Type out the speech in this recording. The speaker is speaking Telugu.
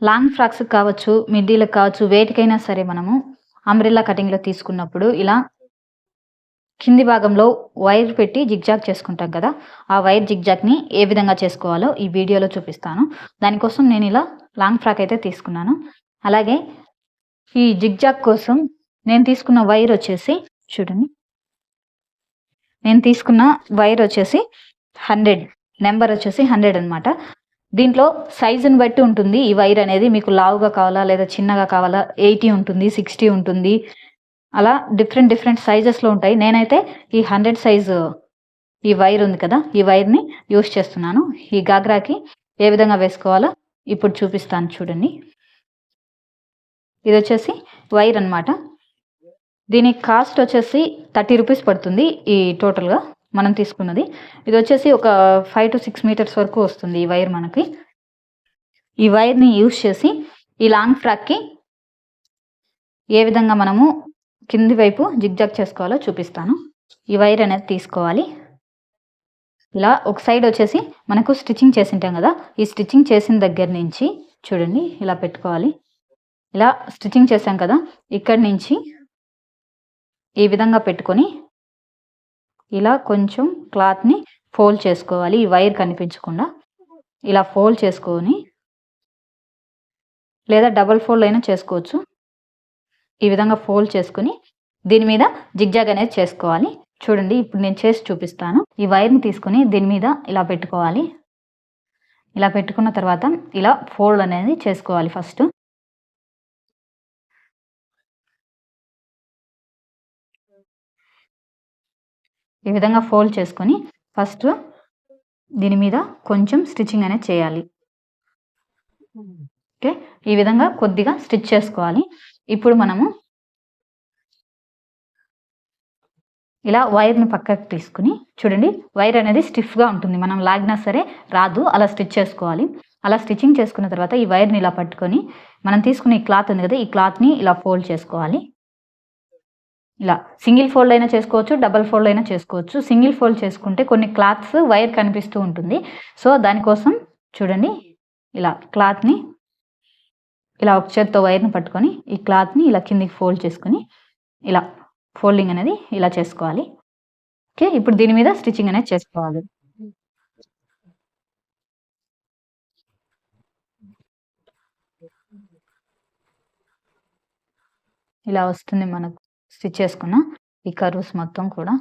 లాంగ్ ఫ్రాక్స్ కావచ్చు, మిడ్డీలకు కావచ్చు, వేటికైనా సరే మనము అంబ్రెల్లా కటింగ్‌లో తీసుకున్నప్పుడు ఇలా కింది భాగంలో వైర్ పెట్టి జిగ్‌జాగ్ చేసుకుంటాం కదా! ఆ వైర్ జిగ్‌జాగ్‌ని ఏ విధంగా చేసుకోవాలో ఈ వీడియోలో చూపిస్తాను. దానికోసం నేను ఇలా లాంగ్ ఫ్రాక్ అయితే తీసుకున్నాను. అలాగే ఈ జిగ్‌జాగ్ కోసం నేను తీసుకున్న వైర్ వచ్చేసి చూడండి. నేను తీసుకున్న వైర్ వచ్చేసి 100 నంబర్ వచ్చేసి 100 అన్నమాట. దీంట్లో సైజుని బట్టి ఉంటుంది ఈ వైర్ అనేది. మీకు లావుగా కావాలా లేదా చిన్నగా కావాలా 80 ఉంటుంది, 60 ఉంటుంది. అలా డిఫరెంట్ సైజెస్‌లో ఉంటాయి. నేనైతే ఈ 100 సైజు ఈ వైర్ ఉంది కదా! ఈ వైర్‌ని యూజ్ చేస్తున్నాను. ఈ గాగ్రాకి ఏ విధంగా వేసుకోవాలో ఇప్పుడు చూపిస్తాను చూడండి. ఇదొచ్చేసి వైర్ అన్నమాట. దీని కాస్ట్ వచ్చేసి 30 రూపీస్ పడుతుంది ఈ టోటల్‌గా మనం తీసుకున్నది. ఇదొచ్చేసి ఒక 5-6 మీటర్స్ వరకు వస్తుంది ఈ వైర్ మనకి. ఈ వైర్‌ని యూజ్ చేసి ఈ లాంగ్ ఫ్రాక్‌కి ఏ విధంగా మనము కింది వైపు జిగ్‌జాగ్ చేసుకోవాలో చూపిస్తాను. ఈ వైర్ అనేది తీసుకోవాలి. ఇలా ఒక సైడ్ వచ్చేసి మనకు స్టిచ్చింగ్ చేసింటాం కదా! ఈ స్టిచ్చింగ్ చేసిన దగ్గర నుంచి చూడండి ఇలా పెట్టుకోవాలి. ఇలా స్టిచ్చింగ్ చేసాం కదా! ఇక్కడి నుంచి ఈ విధంగా పెట్టుకొని ఇలా కొంచెం క్లాత్‌ని ఫోల్డ్ చేసుకోవాలి. ఈ వైర్ కనిపించకుండా ఇలా ఫోల్డ్ చేసుకొని లేదా డబుల్ ఫోల్డ్ అయినా చేసుకోవచ్చు. ఈ విధంగా ఫోల్డ్ చేసుకొని దీని మీద జిగ్‌జాగ్ అనేది చేసుకోవాలి. చూడండి ఇప్పుడు నేను చేసి చూపిస్తాను. ఈ వైర్‌ని తీసుకొని దీని మీద ఇలా పెట్టుకోవాలి. ఇలా పెట్టుకున్న తర్వాత ఇలా ఫోల్డ్ అనేది చేసుకోవాలి ఫస్ట్. ఈ విధంగా ఫోల్డ్ చేసుకొని ఫస్ట్ దీని మీద కొంచెం స్టిచ్చింగ్ అనేది చేయాలి. ఓకే. ఈ విధంగా కొద్దిగా స్టిచ్ చేసుకోవాలి. ఇప్పుడు మనము ఇలా వైర్‌ని పక్కకు తీసుకొని చూడండి వైర్ అనేది స్టిఫ్‌గా ఉంటుంది. మనం లాగినా సరే రాదు. అలా స్టిచ్ చేసుకోవాలి. అలా స్టిచ్చింగ్ చేసుకున్న తర్వాత ఈ వైర్‌ని ఇలా పట్టుకొని మనం తీసుకున్న ఈ క్లాత్ ఉంది కదా! ఈ క్లాత్‌ని ఇలా ఫోల్డ్ చేసుకోవాలి. ఇలా సింగిల్ ఫోల్డ్ అయినా చేసుకోవచ్చు. డబుల్ ఫోల్డ్ అయినా చేసుకోవచ్చు. సింగిల్ ఫోల్డ్ చేసుకుంటే కొన్ని క్లాత్స్ వైర్ కనిపిస్తూ ఉంటుంది. సో, దానికోసం చూడండి ఇలా క్లాత్‌ని ఇలా ఒక చేత్తో వైర్‌ని పట్టుకొని ఈ క్లాత్‌ని ఇలా కిందకి ఫోల్డ్ చేసుకొని ఇలా ఫోల్డింగ్ అనేది ఇలా చేసుకోవాలి. ఓకే. ఇప్పుడు దీని మీద స్టిచ్చింగ్ అనేది చేసుకోవాలి. ఇలా వస్తుంది మనకు స్టిచ్ చేసుకున్న ఈ కర్వ్స్ మొత్తం కూడా.